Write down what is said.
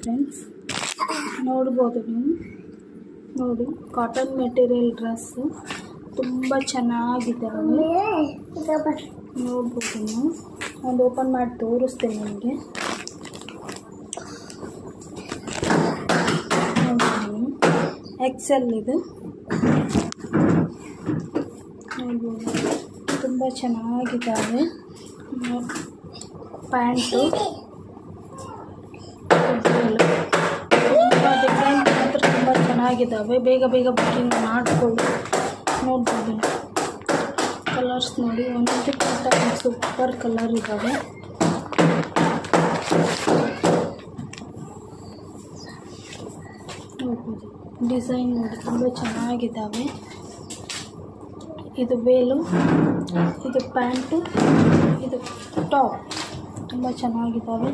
Friends, ನೋಡ್ಬೋದು ನೀವು. ನೋಡಿ, ಕಾಟನ್ ಮೆಟೀರಿಯಲ್ ಡ್ರೆಸ್ಸು ತುಂಬ ಚೆನ್ನಾಗಿದ್ದಾವೆ. ನೋಡ್ಬೋದು ನೀವು. ಒಂದು ಓಪನ್ ಮಾಡಿ ತೋರಿಸ್ತೇನೆ ನಿಮಗೆ. ಎಕ್ಸೆಲ್ ಇದು. ನೋಡ್ಬೋದು, ತುಂಬ ಚೆನ್ನಾಗಿದ್ದಾವೆ. ಪ್ಯಾಂಟು ತುಂಬ ಡಿಸೈನ್ ಮಾತ್ರ ತುಂಬ ಚೆನ್ನಾಗಿದ್ದಾವೆ. ಬೇಗ ಬೇಗ ಬುಕ್ಕಿಂಗ್ ಮಾಡಿಕೊಳ್ಳಿ. ನೋಡ್ಬೋದು, ಕಲರ್ಸ್ ನೋಡಿ, ಒಂದಕ್ಕಿಂತ ಒಂದು ಸೂಪರ್ ಕಲರ್ ಇದ್ದಾವೆ. ನೋಡ್ಬೋದು, ಡಿಸೈನ್ ನೋಡಿ ತುಂಬ ಚೆನ್ನಾಗಿದ್ದಾವೆ. ಇದು ವೇಲು, ಇದು ಪ್ಯಾಂಟು, ಇದು ಟಾಪ್ ತುಂಬ ಚೆನ್ನಾಗಿದ್ದಾವೆ.